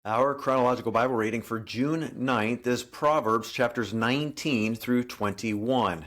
Our chronological Bible reading for June 9th is Proverbs chapters 19 through 21.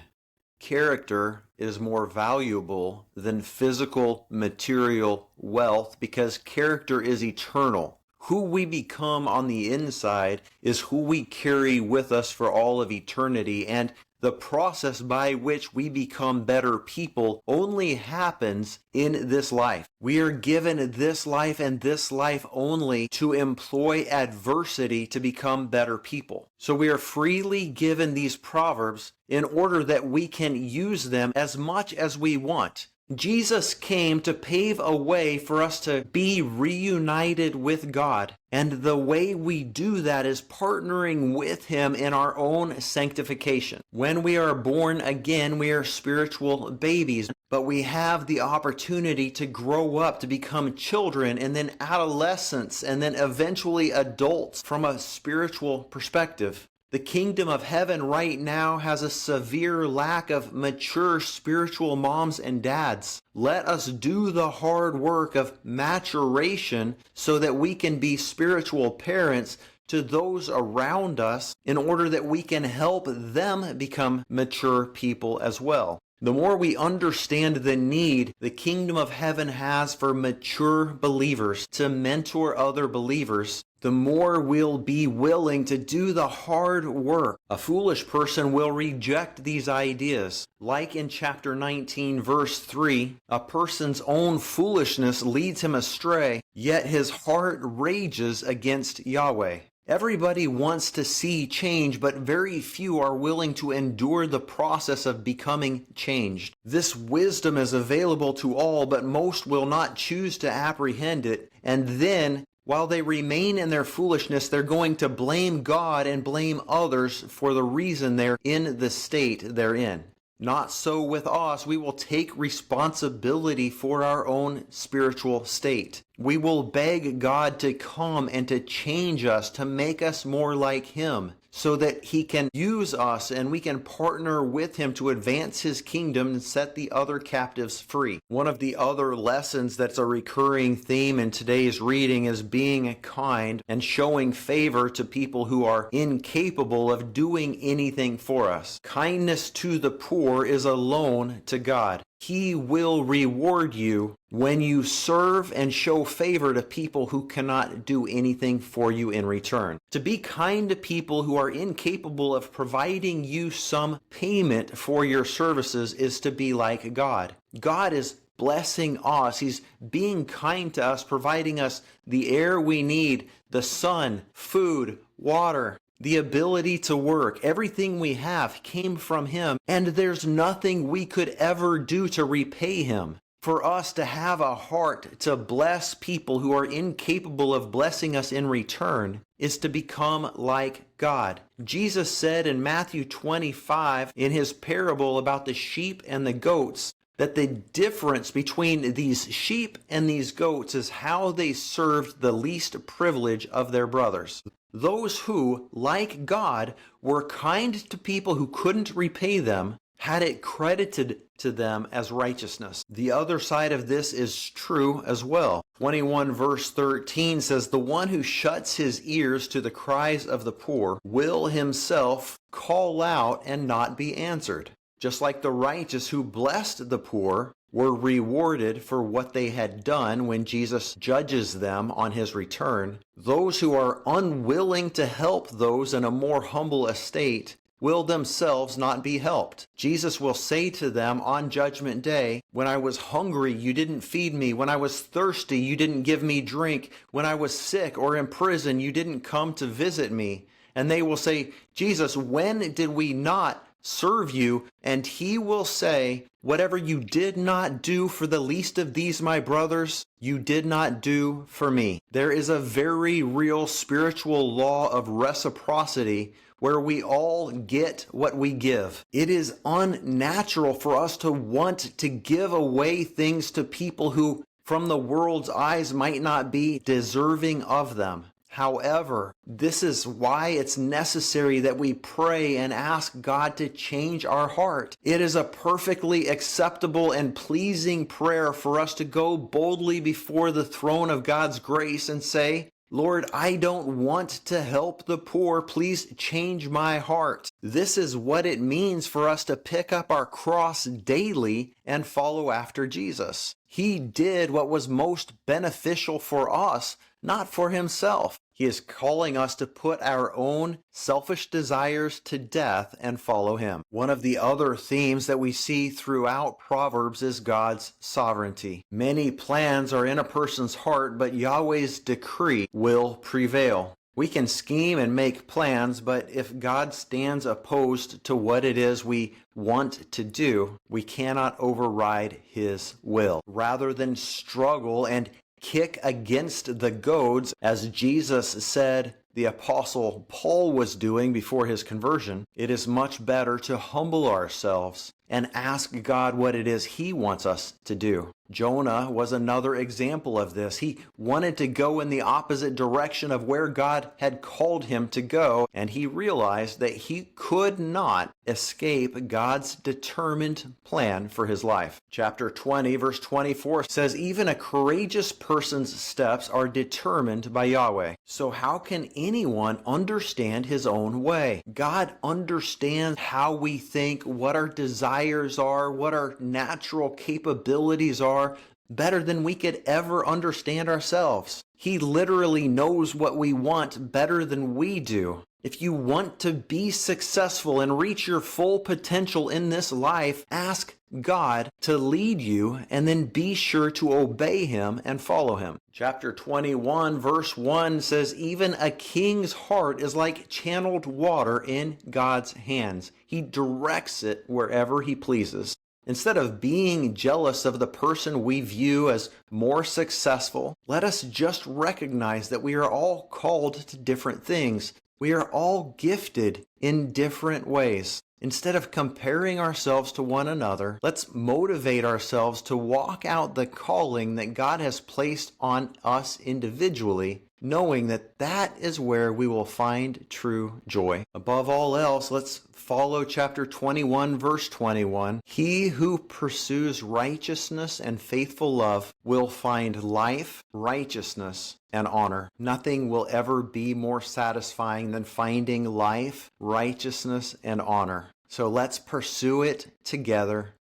Character is more valuable than physical material wealth because character is eternal. Who we become on the inside is who we carry with us for all of eternity, and the process by which we become better people only happens in this life. We are given this life and this life only to employ adversity to become better people. So we are freely given these proverbs in order that we can use them as much as we want. Jesus came to pave a way for us to be reunited with God. And the way we do that is partnering with Him in our own sanctification. When we are born again, we are spiritual babies, but we have the opportunity to grow up, to become children, and then adolescents, and then eventually adults from a spiritual perspective. The kingdom of heaven right now has a severe lack of mature spiritual moms and dads. Let us do the hard work of maturation so that we can be spiritual parents to those around us in order that we can help them become mature people as well. The more we understand the need the kingdom of heaven has for mature believers to mentor other believers, the more we'll be willing to do the hard work. A foolish person will reject these ideas. Like in chapter 19, verse 3, a person's own foolishness leads him astray, yet his heart rages against Yahweh. Everybody wants to see change, but very few are willing to endure the process of becoming changed. This wisdom is available to all, but most will not choose to apprehend it. And then, while they remain in their foolishness, they're going to blame God and blame others for the reason they're in the state they're in. Not so with us. We will take responsibility for our own spiritual state. We will beg God to come and to change us, to make us more like Him, so that He can use us and we can partner with Him to advance His kingdom and set the other captives free. One of the other lessons that's a recurring theme in today's reading is being kind and showing favor to people who are incapable of doing anything for us. Kindness to the poor is a loan to God. He will reward you when you serve and show favor to people who cannot do anything for you in return. To be kind to people who are incapable of providing you some payment for your services is to be like God. God is blessing us. He's being kind to us, providing us the air we need, the sun, food, water, the ability to work. Everything we have came from Him, and there's nothing we could ever do to repay Him. For us to have a heart to bless people who are incapable of blessing us in return is to become like God. Jesus said in Matthew 25, in His parable about the sheep and the goats, that the difference between these sheep and these goats is how they served the least privilege of their brothers. Those who, like God, were kind to people who couldn't repay them, had it credited to them as righteousness. The other side of this is true as well. 21 verse 13 says, "The one who shuts his ears to the cries of the poor will himself call out and not be answered." Just like the righteous who blessed the poor were rewarded for what they had done when Jesus judges them on His return, those who are unwilling to help those in a more humble estate will themselves not be helped. Jesus will say to them on Judgment Day, "When I was hungry, you didn't feed me. When I was thirsty, you didn't give me drink. When I was sick or in prison, you didn't come to visit me." And they will say, "Jesus, when did we not serve you?" And He will say, "Whatever you did not do for the least of these my brothers, you did not do for me." There is a very real spiritual law of reciprocity where we all get what we give. It is unnatural for us to want to give away things to people who, from the world's eyes, might not be deserving of them. However, this is why it's necessary that we pray and ask God to change our heart. It is a perfectly acceptable and pleasing prayer for us to go boldly before the throne of God's grace and say, Lord, I don't want to help the poor. Please change my heart. This is what it means for us to pick up our cross daily and follow after Jesus. He did what was most beneficial for us, not for himself. He is calling us to put our own selfish desires to death and follow him. One of the other themes that we see throughout Proverbs is God's sovereignty. Many plans are in a person's heart, but Yahweh's decree will prevail. We can scheme and make plans, but if God stands opposed to what it is we want to do, we cannot override his will. Rather than struggle and kick against the goads, as Jesus said the Apostle Paul was doing before his conversion, it is much better to humble ourselves and ask God what it is he wants us to do. Jonah was another example of this. He wanted to go in the opposite direction of where God had called him to go, and he realized that he could not escape God's determined plan for his life. Chapter 20, verse 24 says, "Even a courageous person's steps are determined by Yahweh." So how can anyone understand his own way? God understands how we think, what our desires are, what our natural capabilities are, better than we could ever understand ourselves. He literally knows what we want better than we do. If you want to be successful and reach your full potential in this life, ask God to lead you and then be sure to obey him and follow him. Chapter 21, verse 1 says, "Even a king's heart is like channeled water in God's hands. He directs it wherever he pleases." Instead of being jealous of the person we view as more successful, let us just recognize that we are all called to different things. We are all gifted in different ways. Instead of comparing ourselves to one another, let's motivate ourselves to walk out the calling that God has placed on us individually, knowing that that is where we will find true joy. Above all else, let's follow chapter 21, verse 21. "He who pursues righteousness and faithful love will find life, righteousness, and honor." Nothing will ever be more satisfying than finding life, righteousness, and honor. So let's pursue it together.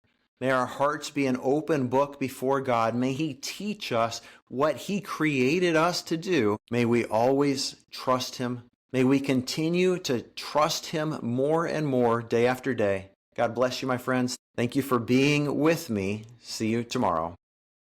May our hearts be an open book before God. May he teach us what he created us to do. May we always trust him. May we continue to trust him more and more day after day. God bless you, my friends. Thank you for being with me. See you tomorrow.